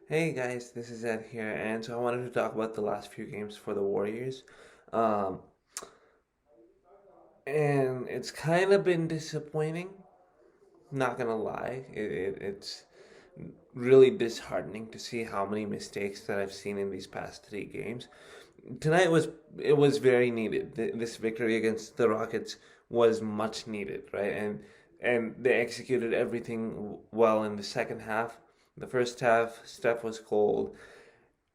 Hey guys, this is Ed here, and so I wanted to talk about the last few games for the Warriors. Um, and it's kind of been disappointing, not gonna lie. It's really disheartening to see how many mistakes that I've seen in these past three games. Tonight it was very needed. This victory against the Rockets was much needed, right? And they executed everything well in the second half. The first half, Steph was cold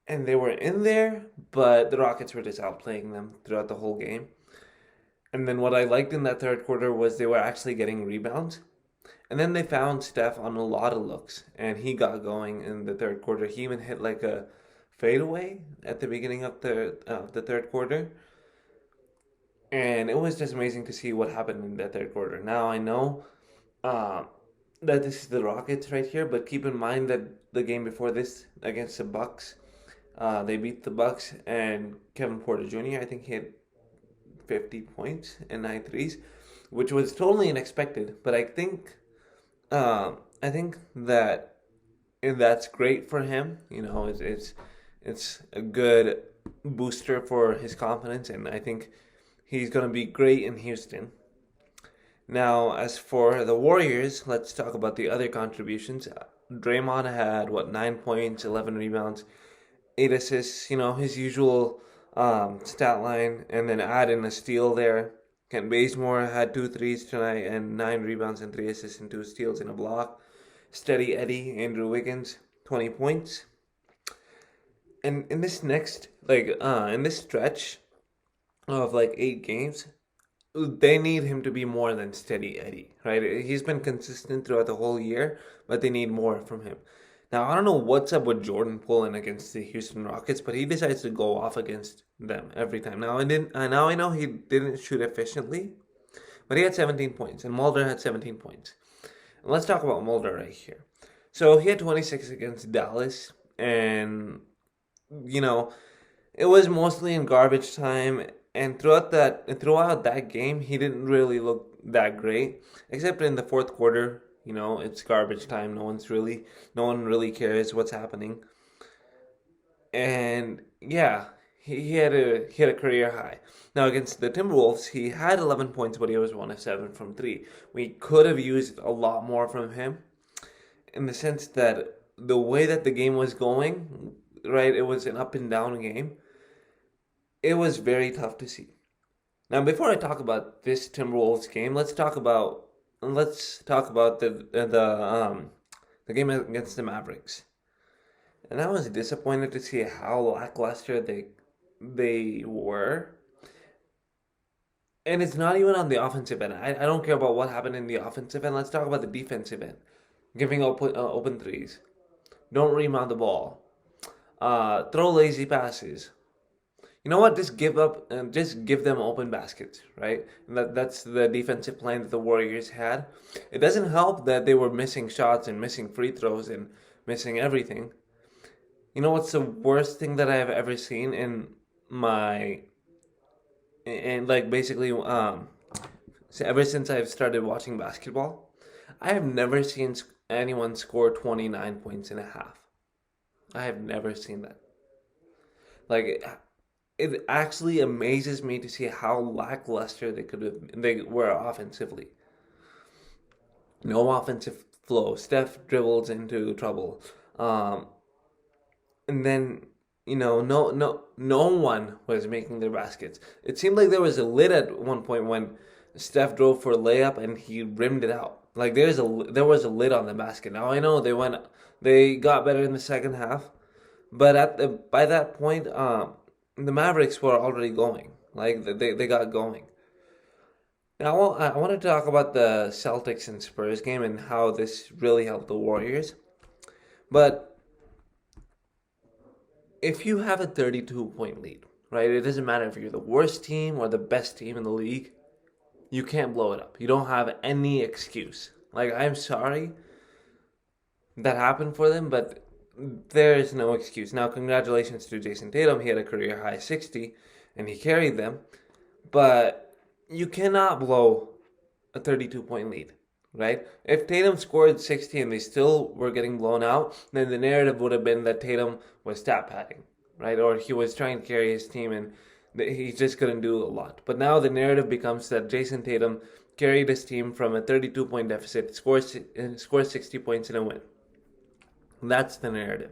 and they were in there, but the Rockets were just outplaying them throughout the whole game. And then what I liked in that third quarter was they were actually getting rebounds. And then they found Steph on a lot of looks, and he got going in the third quarter. He even hit like a fadeaway at the beginning of the third quarter, and it was just amazing to see what happened in that third quarter. Now I know uh, that this is the Rockets right here, but keep in mind that the game before this against the Bucks, they beat the Bucks, and Kevin Porter Jr. I think he had 50 points and 9 threes, which was totally unexpected. But I think that that's great for him. It's a good booster for his confidence, and I think he's gonna be great in Houston. Now, as for the Warriors, let's talk about the other contributions. Draymond had what 9 points, 11 rebounds, 8 assists. His usual stat line, and then add in a steal there. Kent Bazemore had 2 threes tonight and 9 rebounds and 3 assists and 2 steals in a block. Steady Eddie, Andrew Wiggins, 20 points. And in this in this stretch of like 8 games, they need him to be more than steady Eddie, right? He's been consistent throughout the whole year, but they need more from him. Now, I don't know what's up with Jordan Poole against the Houston Rockets, but he decides to go off against them every time. Now I know he didn't shoot efficiently, but he had 17 points, and Mulder had 17 points. And let's talk about Mulder right here. So he had 26 against Dallas, and you know it was mostly in garbage time, and throughout that game, he didn't really look that great, except in the fourth quarter. It's garbage time. No one really cares what's happening, and yeah, he had a career high. Now against the Timberwolves, he had 11 points, but he was 1 of 7 from three. We could have used a lot more from him, in the sense that the way that the game was going, right, it was an up and down game. It was very tough to see. Now, before I talk about this Timberwolves game, let's talk about the game against the Mavericks. And I was disappointed to see how lackluster they were. And it's not even on the offensive end. I don't care about what happened in the offensive end. Let's talk about the defensive end. Giving open threes. Don't rebound the ball. Throw lazy passes. You know what? Just give up and just give them open baskets, right? And that's the defensive plan that the Warriors had. It doesn't help that they were missing shots and missing free throws and missing everything. You know what's the worst thing that I have ever seen my in like basically ever since I've started watching basketball, I have never seen anyone score 29 points in a half. I have never seen that. Like it actually amazes me to see how lackluster they were offensively. No offensive flow. Steph dribbles into trouble. Um, and then no one was making their baskets. It seemed like there was a lid at one point when Steph drove for a layup and he rimmed it out. Like there was a lid on the basket. Now I know they got better in the second half, but by that point, the Mavericks were already going. Like they got going. Now I want to talk about the Celtics and Spurs game and how this really helped the Warriors. But if you have a 32-point lead, right? It doesn't matter if you're the worst team or the best team in the league. You can't blow it up. You don't have any excuse. Like, I'm sorry that happened for them, but there is no excuse. Now, congratulations to Jason Tatum. He had a career high 60 and he carried them. But you cannot blow a 32-point lead. right? If Tatum scored 60 and they still were getting blown out, then the narrative would have been that Tatum was stat padding, right? Or he was trying to carry his team and he just couldn't do a lot. But now the narrative becomes that Jason Tatum carried his team from a 32-point deficit, scores 60 points in a win. That's the narrative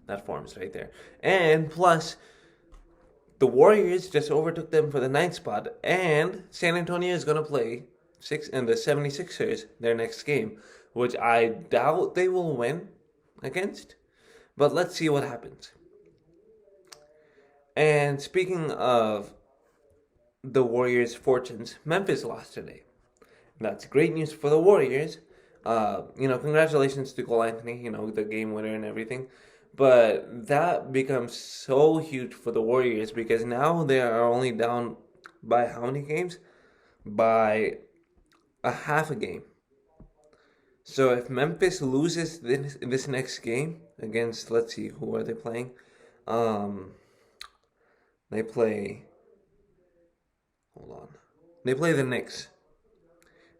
that forms right there. And plus, the Warriors just overtook them for the ninth spot, and San Antonio is going to play the 76ers their next game, which I doubt they will win against. But let's see what happens. And speaking of the Warriors' fortunes, Memphis lost today. That's great news for the Warriors. Congratulations to Cole Anthony, the game winner and everything. But that becomes so huge for the Warriors because now they are only down by how many games? By a half a game. So if Memphis loses this next game against, let's see, who are they playing? They play. Hold on. They play the Knicks.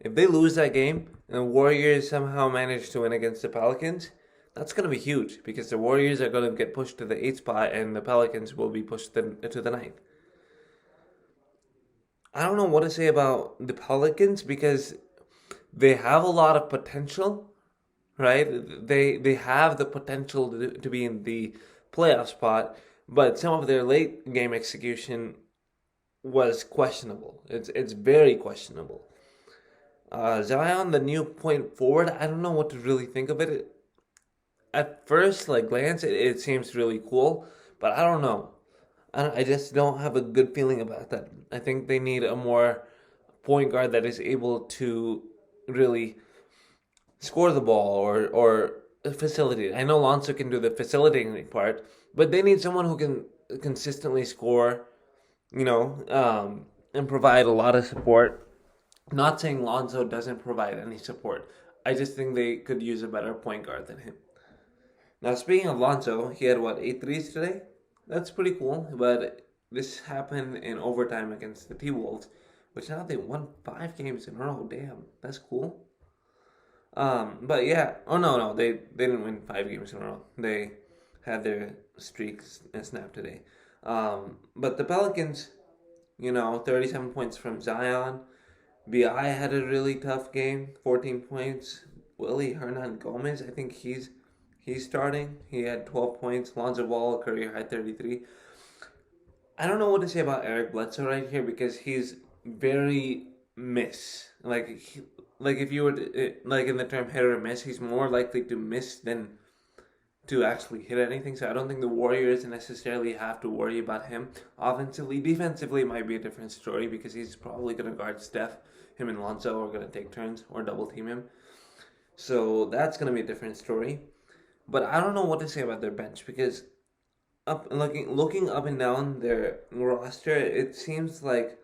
If they lose that game and the Warriors somehow manage to win against the Pelicans, that's going to be huge because the Warriors are going to get pushed to the 8th spot and the Pelicans will be pushed to the 9th. I don't know what to say about the Pelicans because they have a lot of potential, right? They have the potential to be in the playoff spot, but some of their late game execution was questionable. It's very questionable. Zion, the new point forward, I don't know what to really think of it. At first, glance, it seems really cool, but I don't know. I just don't have a good feeling about that. I think they need a more point guard that is able to really score the ball or facilitate. I know Lonzo can do the facilitating part, but they need someone who can consistently score, and provide a lot of support. Not saying Lonzo doesn't provide any support. I just think they could use a better point guard than him. Now, speaking of Lonzo, he had, 8 threes today? That's pretty cool, but this happened in overtime against the T-Wolves, which now they won 5 games in a row. Damn, that's cool. But yeah, no, they didn't win 5 games in a row. They had their streaks snapped today. But the Pelicans, 37 points from Zion. B.I. had a really tough game, 14 points. Willie Hernan-Gomez, I think he's starting. He had 12 points. Lonzo Ball, career high 33. I don't know what to say about Eric Bledsoe right here because he's very miss. If you were to, in the term hit or miss, he's more likely to miss than to actually hit anything. So I don't think the Warriors necessarily have to worry about him offensively. Defensively, it might be a different story because he's probably going to guard Steph. Him and Lonzo are going to take turns or double team him. So that's going to be a different story. But I don't know what to say about their bench because looking up and down their roster, it seems like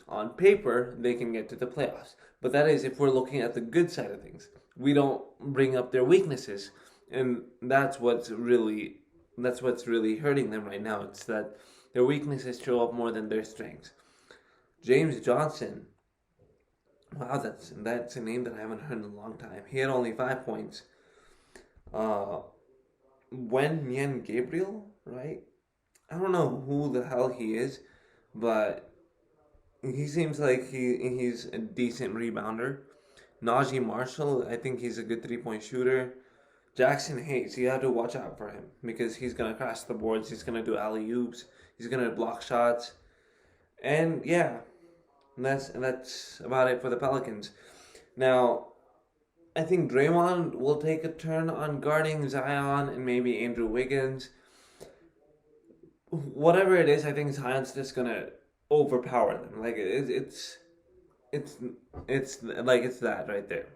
on paper they can get to the playoffs. But that is if we're looking at the good side of things. We don't bring up their weaknesses. And that's what's really hurting them right now. It's that their weaknesses show up more than their strengths. James Johnson. Wow, that's a name that I haven't heard in a long time. He had only 5 points. Yen Gabriel, right? I don't know who the hell he is, but he seems like he's a decent rebounder. Najee Marshall, I think he's a good 3-point shooter. Jackson Hayes, you have to watch out for him because he's going to crash the boards. He's going to do alley-oops. He's going to block shots. And yeah, that's about it for the Pelicans. Now, I think Draymond will take a turn on guarding Zion and maybe Andrew Wiggins. Whatever it is, I think Zion's just going to overpower them. It's that right there.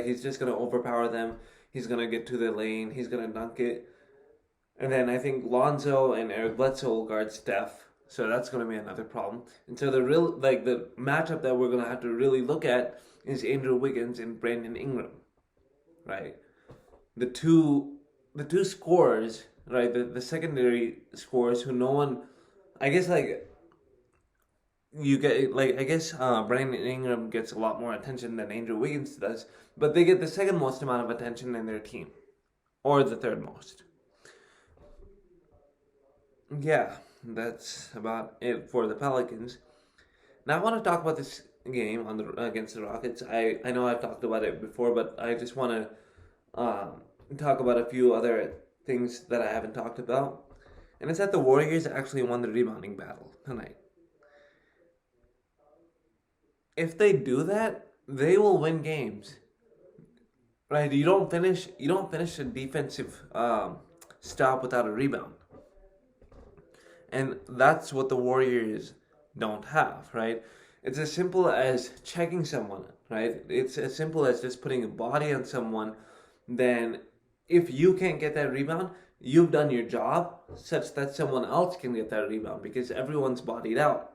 He's just going to overpower them. He's going to get to the lane. He's going to dunk it. And then I think Lonzo and Eric Bledsoe will guard Steph. So that's going to be another problem. And so the matchup that we're going to have to really look at is Andrew Wiggins and Brandon Ingram. Right? The two scorers, right? The secondary scorers who no one, I guess you get like I guess Brandon Ingram gets a lot more attention than Andrew Wiggins does, but they get the second most amount of attention in their team, or the third most. Yeah, that's about it for the Pelicans. Now I want to talk about this game on the against the Rockets. I know I've talked about it before, but I just want to talk about a few other things that I haven't talked about. And it's that the Warriors actually won the rebounding battle tonight. If they do that, they will win games. Right? You don't finish a defensive stop without a rebound. And that's what the Warriors don't have, right? It's as simple as checking someone, right? It's as simple as just putting a body on someone. Then, if you can't get that rebound, you've done your job such that someone else can get that rebound because everyone's bodied out.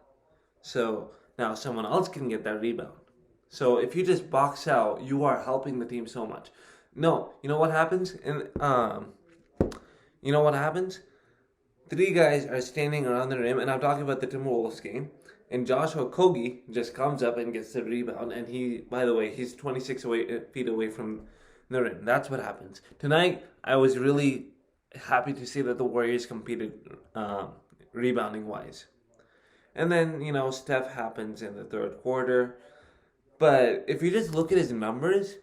So now someone else can get that rebound. So if you just box out, you are helping the team so much. No, you know what happens? And you know what happens? Three guys are standing around the rim, and I'm talking about the Timberwolves game. And Joshua Okogie just comes up and gets the rebound, and he, by the way, he's feet away from the rim. That's what happens tonight. I was really happy to see that the Warriors competed rebounding wise. And then Steph happens in the third quarter. But if you just look at his numbers,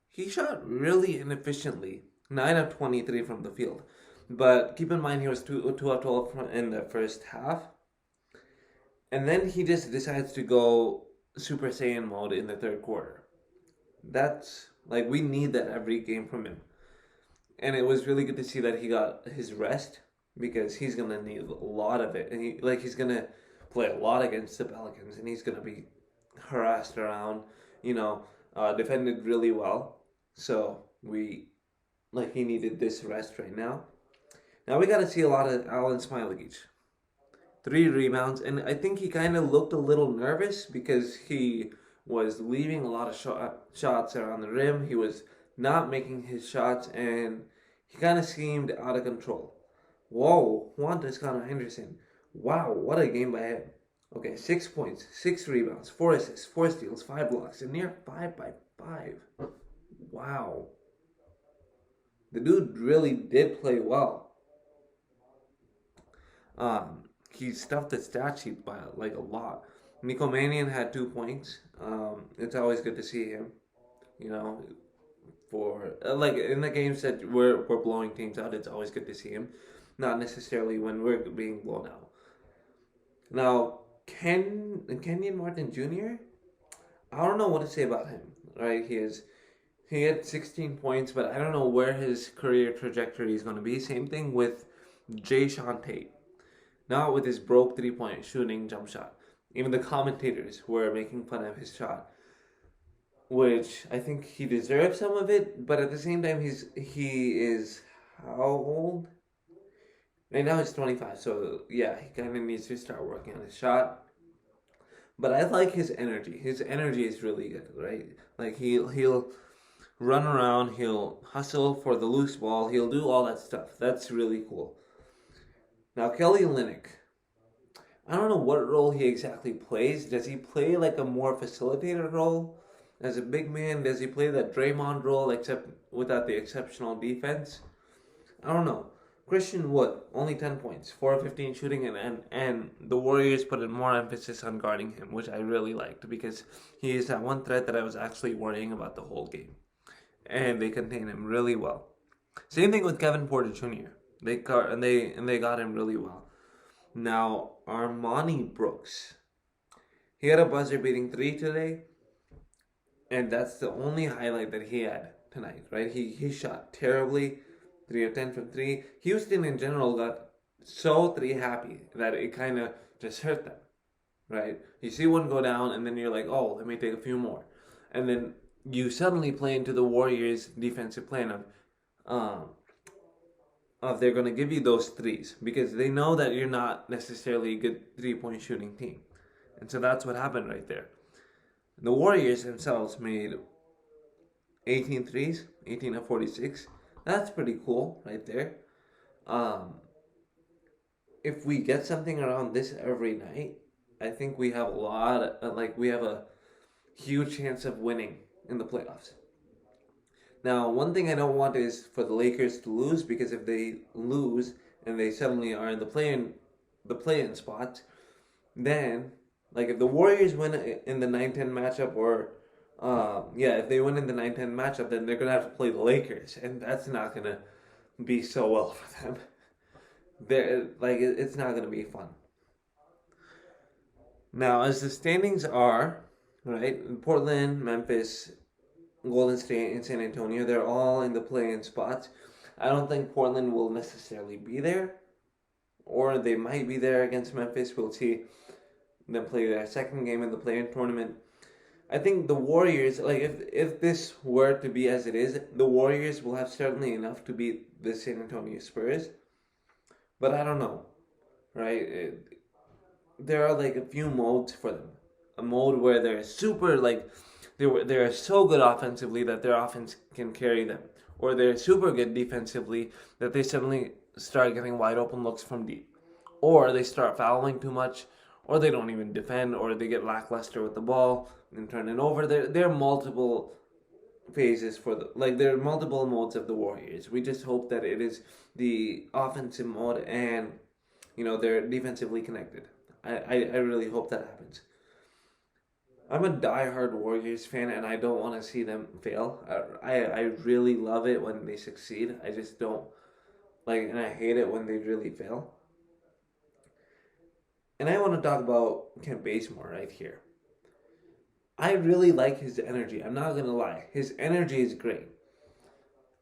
he shot really inefficiently. 9 of 23 from the field. But keep in mind he was 2 of 12 in the first half. And then he just decides to go Super Saiyan mode in the third quarter. That's like we need that every game from him. And it was really good to see that he got his rest because he's gonna need a lot of it. And he's gonna play a lot against the Pelicans and he's gonna be harassed around, defended really well. So he needed this rest right now. Now we got to see a lot of Alan Smiley. 3 rebounds, and I think he kind of looked a little nervous because he was leaving a lot of shots around the rim. He was not making his shots, and he kind of seemed out of control. Whoa, Juan Toscano Henderson. Wow, what a game by him. Okay, 6 points, 6 rebounds, 4 assists, 4 steals, 5 blocks, and near 5 by 5. Wow. The dude really did play well. He stuffed the stat sheet by like a lot. Nico Mannion had 2 points. It's always good to see him. For like in the games that we're blowing teams out, it's always good to see him. Not necessarily when we're being blown out. Now, Kenyon Martin Jr. I don't know what to say about him. Right, he had 16 points, but I don't know where his career trajectory is going to be. Same thing with Jay Sean Tate. Not with his broke 3-point shooting jump shot. Even the commentators were making fun of his shot, which I think he deserves some of it. But at the same time, he is how old? Right now he's 25, so yeah, he kind of needs to start working on his shot. But I like his energy. His energy is really good, right? Like he'll run around, he'll hustle for the loose ball, he'll do all that stuff. That's really cool. Now, Kelly Olynyk, I don't know what role he exactly plays. Does he play like a more facilitator role? As a big man, does he play that Draymond role except without the exceptional defense? I don't know. Christian Wood, only 10 points, 4 of 15 shooting, and the Warriors put in more emphasis on guarding him, which I really liked because he is that one threat that I was actually worrying about the whole game. And they contain him really well. Same thing with Kevin Porter Jr. They got him really well. Now, Armani Brooks. He had a buzzer-beating 3 today, and that's the only highlight that he had tonight, right? He shot terribly, 3 of 10 from 3. Houston in general got so 3 happy that it kind of just hurt them, right? You see one go down, and then you're like, oh, let me take a few more. And then you suddenly play into the Warriors' defensive plan of they're going to give you those threes because they know that you're not necessarily a good 3-point shooting team. And so that's what happened right there. The Warriors themselves made 18 threes, 18 of 46. That's pretty cool right there. If we get something around this every night, I think we have a lot, we have a huge chance of winning in the playoffs. Now, one thing I don't want is for the Lakers to lose, because if they lose and they suddenly are in the play-in spot, then like if the Warriors win in the 9-10 matchup, or if they win in the 9-10 matchup, then they're gonna have to play the Lakers, and that's not gonna be so well for them. It's not gonna be fun. Now, as the standings are, right, Portland, Memphis, Golden State, and San Antonio, they're all in the play-in spots. I don't think Portland will necessarily be there, or they might be there against Memphis. We'll see them play their second game in the play-in tournament. I think the Warriors, if this were to be as it is, the Warriors will have certainly enough to beat the San Antonio Spurs. But I don't know, right? There are like a few modes for them. A mode where they're super they're so good offensively that their offense can carry them, or they're super good defensively that they suddenly start getting wide open looks from deep, or they start fouling too much, or they don't even defend, or they get lackluster with the ball and turn it over. There are multiple phases there are multiple modes of the Warriors. We just hope that it is the offensive mode, and they're defensively connected. I really hope that happens. I'm a diehard Warriors fan, and I don't want to see them fail. I really love it when they succeed. I just don't and I hate it when they really fail. And I want to talk about Kent Bazemore right here. I really like his energy. I'm not gonna lie, his energy is great.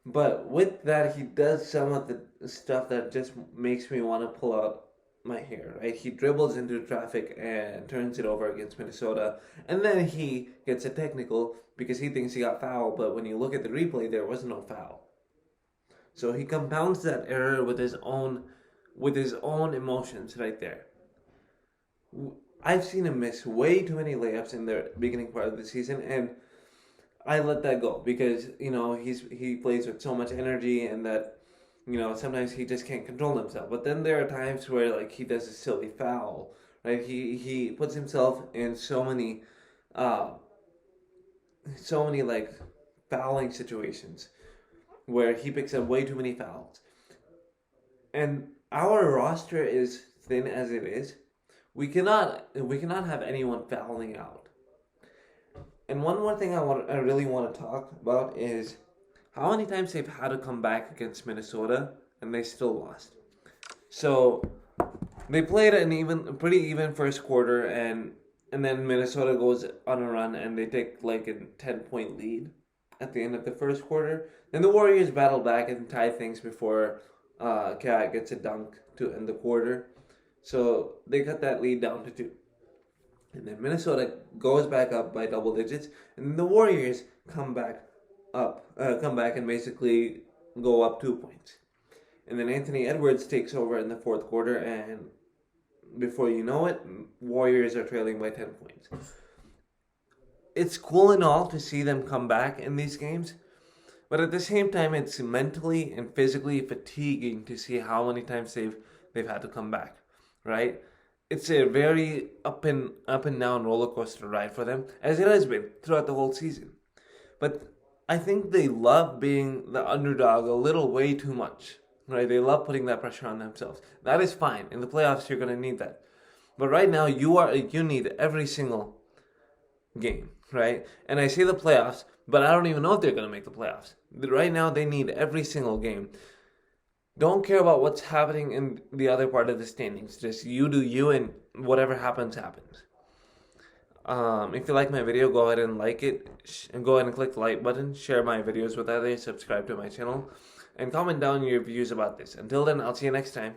But with that, he does some of the stuff that just makes me want to pull out my hair, right? He dribbles into traffic and turns it over against Minnesota, and then he gets a technical because he thinks he got fouled, but when you look at the replay, there was no foul. So he compounds that error with his own emotions right there. I've seen him miss way too many layups in the beginning part of the season, and I let that go because he plays with so much energy, and that sometimes he just can't control himself. But then there are times where he does a silly foul, right? He puts himself in so many fouling situations where he picks up way too many fouls. And our roster is thin as it is. We cannot have anyone fouling out. And one more thing I really want to talk about is how many times they've had to come back against Minnesota and they still lost. So they played a pretty even first quarter, and then Minnesota goes on a run and they take a 10-point lead at the end of the first quarter. Then the Warriors battle back and tie things before Cat gets a dunk to end the quarter. So they cut that lead down to 2. And then Minnesota goes back up by double digits, and then the Warriors come back and basically go up 2 points. And then Anthony Edwards takes over in the fourth quarter, and before you know it, Warriors are trailing by 10 points. It's cool and all to see them come back in these games, but at the same time, it's mentally and physically fatiguing to see how many times they've had to come back, right? It's a very up and down roller coaster ride for them, as it has been throughout the whole season. But I think they love being the underdog a little way too much, right? They love putting that pressure on themselves. That is fine. In the playoffs, you're going to need that. But right now, you need every single game, right? And I say the playoffs, but I don't even know if they're going to make the playoffs. Right now, they need every single game. Don't care about what's happening in the other part of the standings. Just you do you, and whatever happens, happens. If you like my video, go ahead and like it, and go ahead and click the like button, share my videos with others, subscribe to my channel, and comment down your views about this. Until then, I'll see you next time.